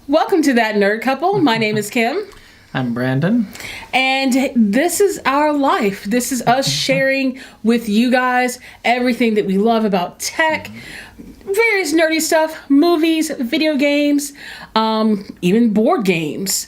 Welcome to That Nerd Couple. My name is Kim. I'm Brandon. And this is our life. This is us sharing with you guys everything that we love about tech, various nerdy stuff, movies, video games, even board games.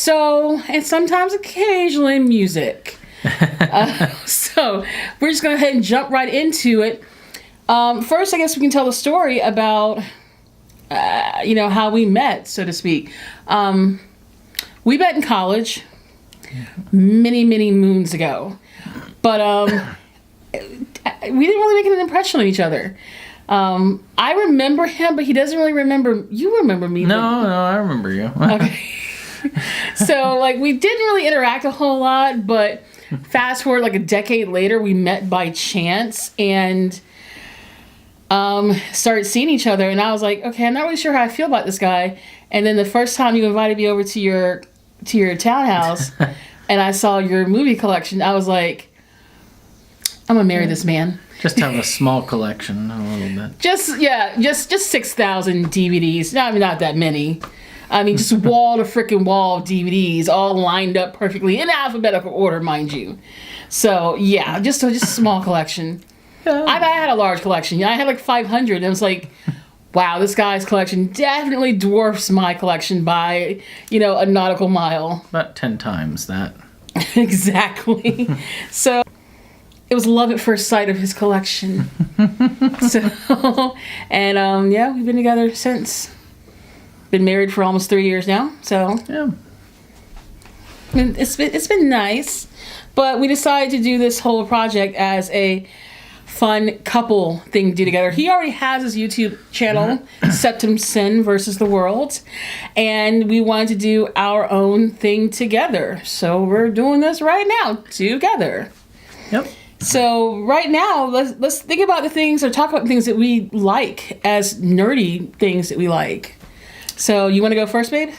And sometimes occasionally music. So we're just going to go ahead and jump right into it. First, I guess we can tell the story about, how we met, so to speak. We met in college many, many moons ago, but we didn't really make an impression on each other. I remember him, but he doesn't really remember. You remember me? No, I remember you. Okay. So, we didn't really interact a whole lot, but fast forward a decade later, we met by chance and started seeing each other. And I was like, okay, I'm not really sure how I feel about this guy. And then the first time you invited me over to your townhouse and I saw your movie collection, I was like, I'm gonna marry this man. Just have a small collection, a little bit. Just 6,000 DVDs. Not that many. I mean, just wall to freaking wall of DVDs, all lined up perfectly in alphabetical order, mind you. So yeah, just a small collection. Yeah. I had a large collection. I had 500, and I was like, wow, this guy's collection definitely dwarfs my collection by, a nautical mile. About 10 times that. Exactly. So it was love at first sight of his collection. We've been together since. Been married for almost 3 years now. So yeah, it's been nice. But we decided to do this whole project as a fun couple thing to do together. He already has his YouTube channel, Septum Sin versus the World, and we wanted to do our own thing together. So we're doing this right now together. Yep. So right now, let's think about the things or talk about things that we like as nerdy things that we like. So you want to go first, babe?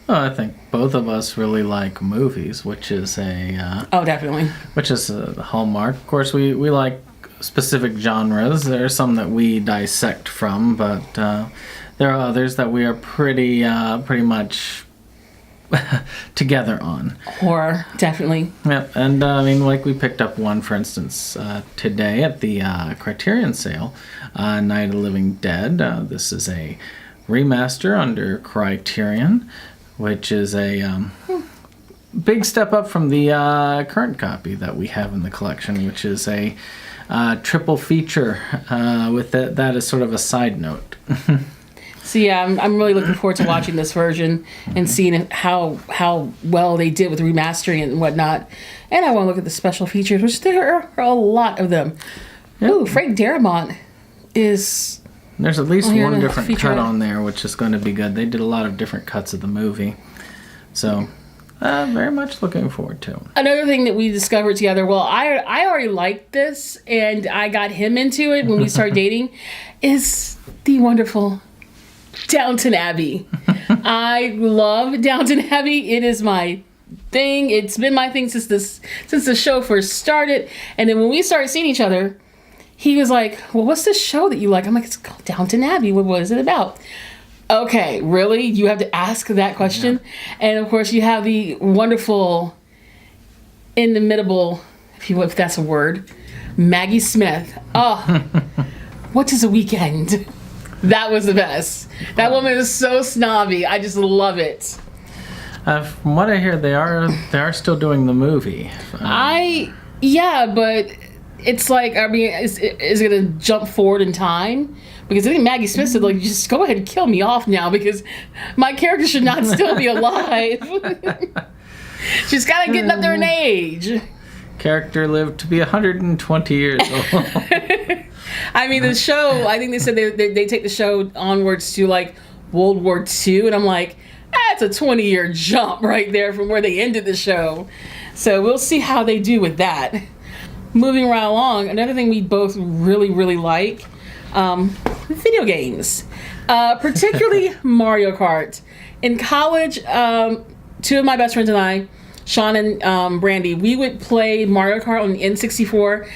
Well, I think both of us really like movies, which is definitely. Which is a hallmark. Of course, we like specific genres. There are some that we dissect from, but there are others that we are pretty much together on. Horror, definitely. Yep, and we picked up one, for instance, today at the Criterion sale, Night of the Living Dead. This is a remaster under Criterion, which is a big step up from the current copy that we have in the collection, which is a triple feature with that as sort of a side note. So yeah, I'm really looking forward to watching this version and seeing how well they did with remastering it and whatnot. And I want to look at the special features, which there are a lot of them. Yep. Ooh, Frank Darabont is... There's at least one different cut on there, which is going to be good. They did a lot of different cuts of the movie. So, very much looking forward to it. Another thing that we discovered together, well, I already liked this, and I got him into it when we started dating, is the wonderful Downton Abbey. I love Downton Abbey. It is my thing. It's been my thing since the show first started. And then when we started seeing each other, he was like, well, what's this show that you like? I'm like, it's called Downton Abbey. What is it about? Okay, really? You have to ask that question? Yeah. And of course, you have the wonderful, inimitable, if that's a word, Maggie Smith. Oh, what is a weekend? That was the best. That woman is so snobby. I just love it. From what I hear, they are still doing the movie. But it's like, is it going to jump forward in time? Because I think Maggie Smith said, just go ahead and kill me off now because my character should not still be alive. She's kind of getting up there in age. Character lived to be 120 years old. I mean, the show, I think they said they take the show onwards to World War II, and I'm like, that's a 20-year jump right there from where they ended the show. So we'll see how they do with that. Moving right along, another thing we both really, really like, video games, particularly Mario Kart. In college, two of my best friends and I, Sean and Brandy, we would play Mario Kart on the N64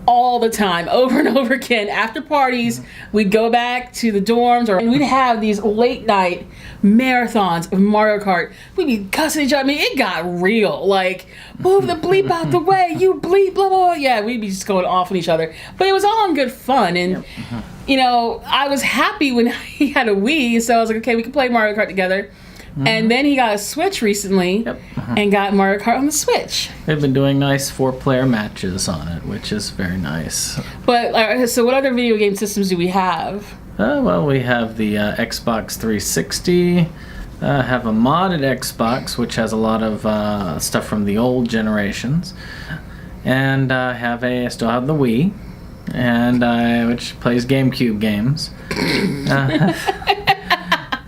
all the time, over and over again. After parties, we'd go back to the dorms, and we'd have these late night marathons of Mario Kart. We'd be cussing each other. I mean, it got real. Like, move the bleep out the way, you bleep, blah, blah, blah. Yeah, we'd be just going off on each other. But it was all in good fun. And, you know, I was happy when he had a Wii, so I was like, okay, we can play Mario Kart together. And then he got a Switch recently and got Mario Kart on the Switch. They've been doing nice 4-player matches on it, which is very nice. But, so what other video game systems do we have? Well, we have the Xbox 360, have a modded Xbox, which has a lot of stuff from the old generations, and I still have the Wii, and which plays GameCube games.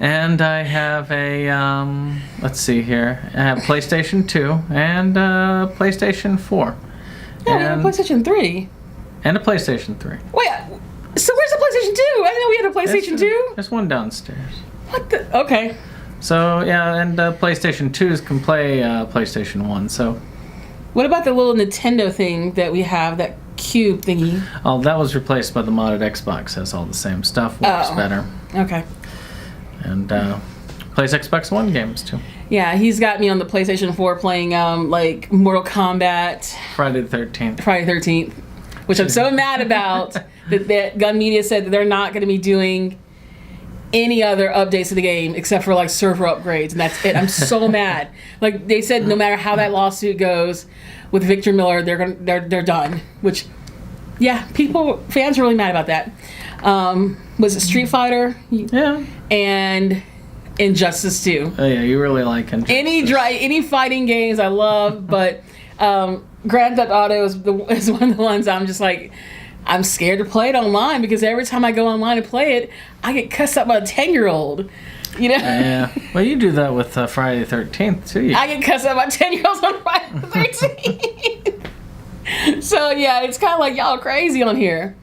And I have a, let's see here, I have PlayStation 2 and PlayStation 4. Yeah, we have a PlayStation 3. And a PlayStation 3. Wait, so where's the PlayStation 2? I didn't know we had a PlayStation 2. There's one downstairs. What the? Okay. So, yeah, and PlayStation 2s can play PlayStation 1, so. What about the little Nintendo thing that we have, that cube thingy? Oh, that was replaced by the modded Xbox. Has all the same stuff, works better. Okay. And plays Xbox One games too. Yeah, he's got me on the PlayStation 4 playing like Mortal Kombat. Friday the 13th. Friday the 13th, which I'm so mad about that Gun Media said that they're not going to be doing any other updates to the game except for like server upgrades, and that's it. I'm so mad. Like they said, no matter how that lawsuit goes with Victor Miller, they're done. Which, yeah, fans are really mad about that. Was it Street Fighter? Yeah. And Injustice 2. Oh yeah, you really like Injustice. Any fighting games I love, but Grand Theft Auto is one of the ones I'm just like, I'm scared to play it online because every time I go online and play it, I get cussed up by a 10-year-old. You know? Yeah. Well, you do that with Friday the 13th too. I get cussed up by 10-year-olds on Friday the 13th. So yeah, it's kind of like y'all crazy on here.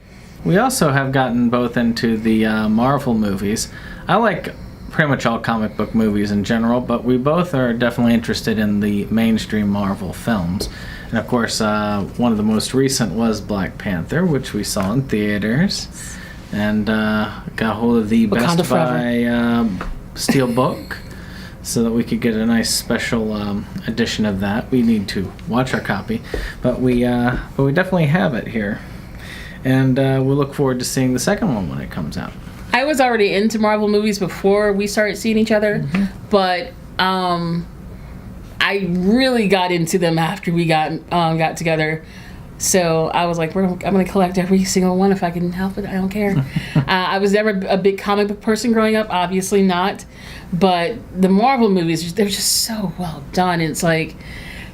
We also have gotten both into the Marvel movies. I like pretty much all comic book movies in general, but we both are definitely interested in the mainstream Marvel films. And of course, one of the most recent was Black Panther, which we saw in theaters, and got hold of the Wakanda Best Buy Steelbook so that we could get a nice special edition of that. We need to watch our copy, but we definitely have it here. And we look forward to seeing the second one when it comes out. I was already into Marvel movies before we started seeing each other, but I really got into them after we got together. So I was like, I'm going to collect every single one if I can help it. I don't care. I was never a big comic book person growing up, obviously not. But the Marvel movies, they're just so well done. And it's like,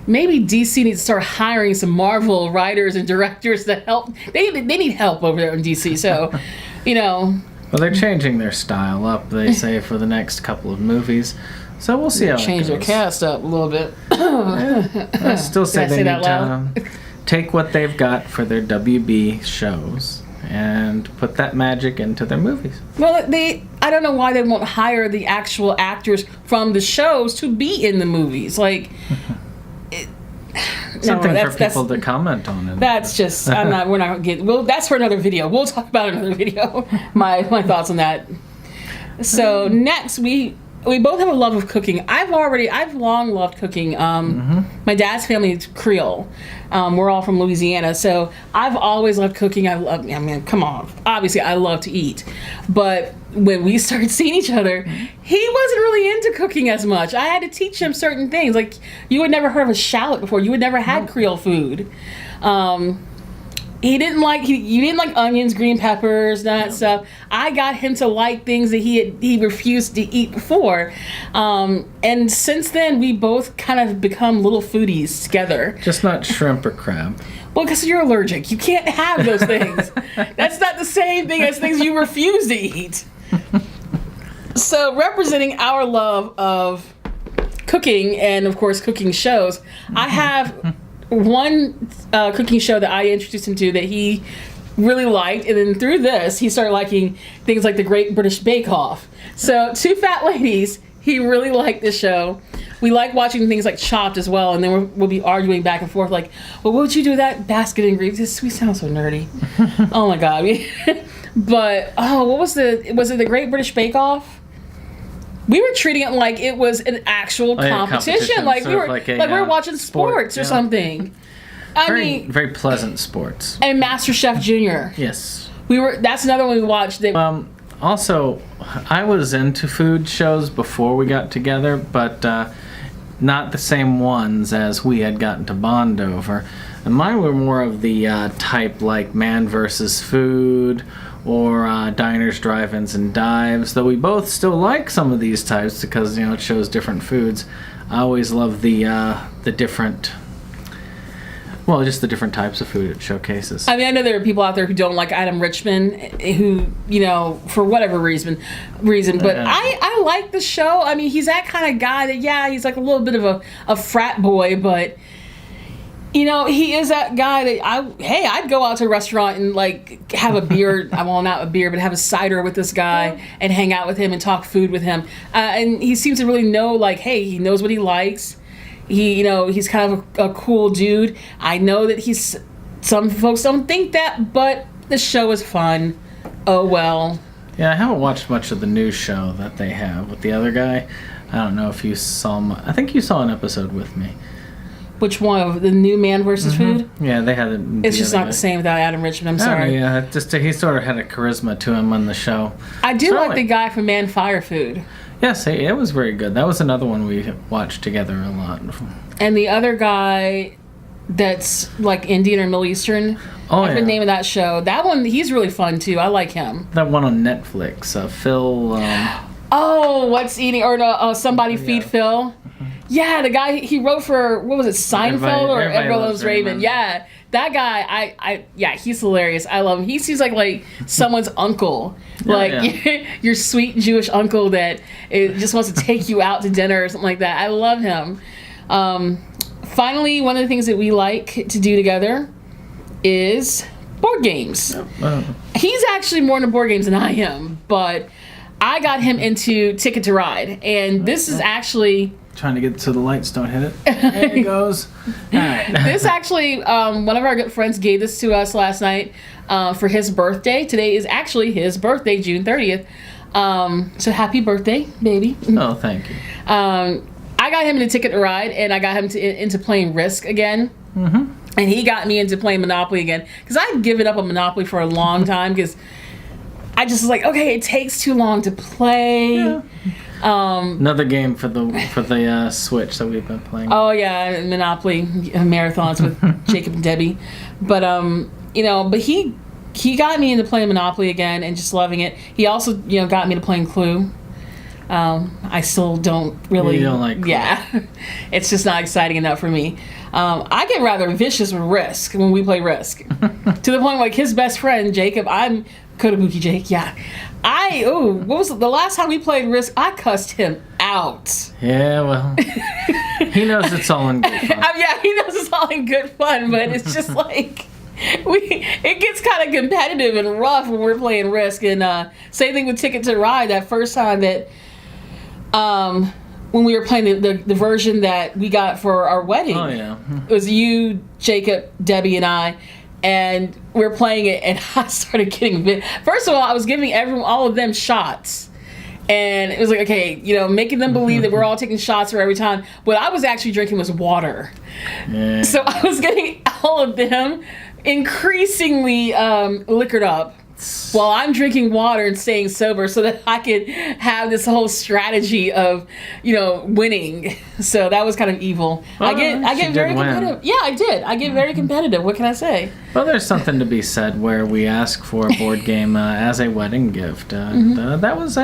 maybe DC needs to start hiring some Marvel writers and directors to help. They need help over there in DC. So, you know. Well, they're changing their style up, they say, for the next couple of movies. So we'll see how it goes. Change their cast up a little bit. I still say they that need to take what they've got for their WB shows and put that magic into their movies. Well, I don't know why they won't hire the actual actors from the shows to be in the movies. Like, something for people to comment on it. That's just we're not gonna get. Well, that's for another video. We'll talk about another video. My thoughts on that. So next we both have a love of cooking. I've long loved cooking. My dad's family is Creole. We're all from Louisiana, so I've always loved cooking. I mean, come on. Obviously, I love to eat. But when we started seeing each other, he wasn't really into cooking as much. I had to teach him certain things. Like, you had never heard of a shallot before. You had never had Creole food. You didn't like onions, green peppers, that stuff. I got him to like things that he refused to eat before. And since then, we both kind of become little foodies together. Just not shrimp or crab. Well, because you're allergic. You can't have those things. That's not the same thing as things you refuse to eat. So, representing our love of cooking and, of course, cooking shows, I have one cooking show that I introduced him to that he really liked, and then through this he started liking things like the Great British Bake Off. So Two Fat Ladies, he really liked this show. we like watching things like Chopped as well, and then we'll be arguing back and forth like, well, what would you do with that basket of ingredients? We sound so nerdy. Oh my god. But what was it the Great British Bake Off? We were treating it like it was an actual competition. Like we were we were watching sports or something. I mean, very pleasant sports. And MasterChef Junior. Yes. That's another one we watched. Also, I was into food shows before we got together, but not the same ones as we had gotten to bond over. And mine were more of the type like Man vs. Food or Diners, Drive-Ins, and Dives, though we both still like some of these types because, it shows different foods. I always love the different... Well, just the different types of food it showcases. I mean, I know there are people out there who don't like Adam Richman, who, for whatever reason, but I like the show. I mean, he's that kind of guy that, he's like a little bit of a frat boy, but, he is that guy that I'd go out to a restaurant and, like, have a beer, well, not a beer, but have a cider with this guy and hang out with him and talk food with him. And he seems to really know, like, hey, he knows what he likes. He's kind of a cool dude. I know that some folks don't think that, but the show is fun. Oh, well. Yeah, I haven't watched much of the new show that they have with the other guy. I don't know if you saw I think you saw an episode with me. Which one? Of the new Man versus Food? Yeah, they had it. It's just not the same without Adam Richman. I'm sorry. Yeah, he sort of had a charisma to him on the show. I do like the guy from Man Fire Food. Yes, it was very good. That was another one we watched together a lot. And the other guy that's like Indian or Middle Eastern. I forget the name of that show. That one, he's really fun too. I like him. That one on Netflix, Phil. What's eating or no? Somebody feed Phil. Mm-hmm. Yeah, the guy he wrote for what was it, Seinfeld or Everybody Loves Raymond? Yeah, that guy. He's hilarious. I love him. He seems like someone's uncle, your sweet Jewish uncle that just wants to take you out to dinner or something like that. I love him. Finally, one of the things that we like to do together is board games. He's actually more into board games than I am, but I got him into Ticket to Ride, and this is actually... Trying to get so the lights don't hit it. There it goes. All right. This actually, one of our good friends gave this to us last night for his birthday. Today is actually his birthday, June 30th. So happy birthday, baby. Oh, thank you. I got him into Ticket to Ride, and I got him into playing Risk again. Mm-hmm. And he got me into playing Monopoly again. Because I'd given up on Monopoly for a long time because I just was like, okay, it takes too long to play. Yeah. Another game for the Switch that we've been playing. Oh yeah, Monopoly marathons with Jacob and Debbie, but but he got me into playing Monopoly again and just loving it. He also got me to playing Clue. I still don't really. You don't like Clue. Yeah, it's just not exciting enough for me. I get rather vicious with Risk when we play Risk, to the point like his best friend Jacob. I'm Kotobuki Jake. Yeah. What was the last time we played Risk? I cussed him out. Yeah, well, he knows it's all in good fun. He knows it's all in good fun, but it's just like it gets kind of competitive and rough when we're playing Risk. And same thing with Ticket to Ride. That first time that when we were playing the version that we got for our wedding. Oh yeah, it was you, Jacob, Debbie, and I. And we were playing it, and I started getting bit. First of all, I was giving all of them shots. And it was like, okay, making them believe that we're all taking shots for every time. What I was actually drinking was water. Yeah. So I was getting all of them increasingly liquored up while I'm drinking water and staying sober so that I could have this whole strategy of, winning. So that was kind of evil. I get very competitive. Yeah, I did. I get very competitive. What can I say? Well, there's something to be said where we ask for a board game as a wedding gift. That was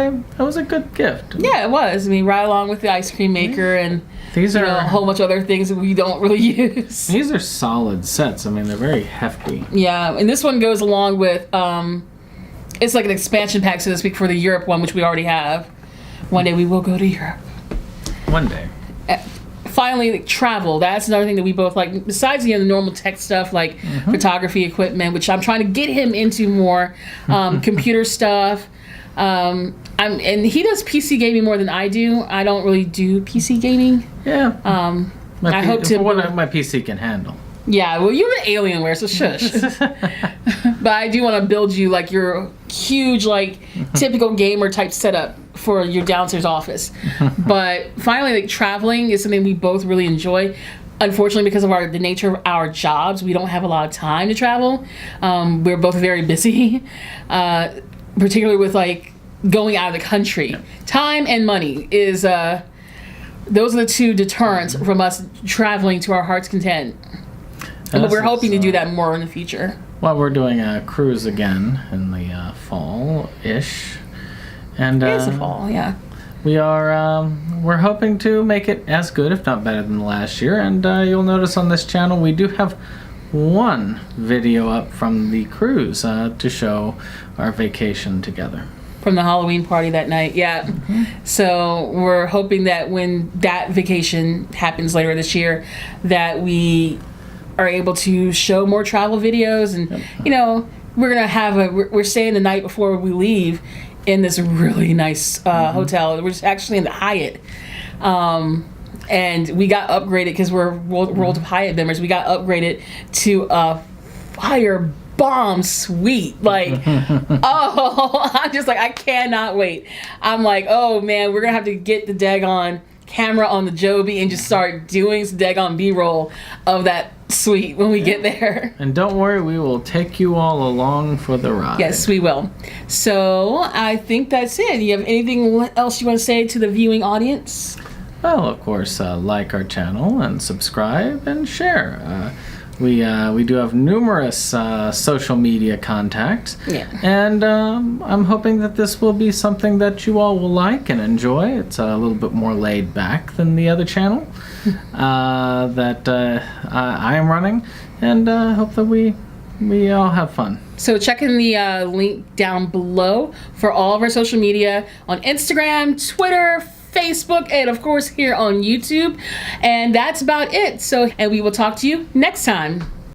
a good gift. Yeah, it was. I mean, right along with the ice cream maker and these are a whole bunch of other things that we don't really use. These are solid sets. I mean, they're very hefty. Yeah, and this one goes along with it's like an expansion pack, so to speak, for the Europe one, which we already have. One day we will go to Europe. One day. Finally, travel. That's another thing that we both like. Besides the normal tech stuff like photography equipment, which I'm trying to get him into more, computer stuff. And he does PC gaming more than I do. I don't really do PC gaming. Yeah. I hope to. What my PC can handle. Yeah, well, you're an Alienware, so shush. But I do want to build you like your huge, like typical gamer type setup for your downstairs office. But finally, like traveling is something we both really enjoy. Unfortunately, because of the nature of our jobs, we don't have a lot of time to travel. We're both very busy, particularly with like going out of the country. Time and money is those are the two deterrents from us traveling to our heart's content. But we're hoping to do that more in the future. Well, we're doing a cruise again in the fall-ish. And It's the fall, yeah. we are we're hoping to make it as good, if not better, than last year. And you'll notice on this channel we do have one video up from the cruise to show our vacation together. From the Halloween party that night, yeah. So we're hoping that when that vacation happens later this year, that we are able to show more travel videos. And you know, we're gonna have we're staying the night before we leave in this really nice hotel. We're actually in the Hyatt, and we got upgraded because we're World of Hyatt members. We got upgraded to a fire bomb suite. Like, oh, I'm just like, I cannot wait. I'm like, oh man, we're gonna have to get the daggone camera on the Joby and just start doing some daggone B-roll of that suite when we get there. And don't worry, we will take you all along for the ride. Yes, we will. So I think that's it. You have anything else you want to say to the viewing audience? Well, of course, like our channel and subscribe and share. We do have numerous social media contacts, and I'm hoping that this will be something that you all will like and enjoy. It's a little bit more laid back than the other channel that I am running, and hope that we all have fun. So check in the link down below for all of our social media on Instagram, Twitter, Facebook, and of course here on YouTube. And that's about it. And we will talk to you next time.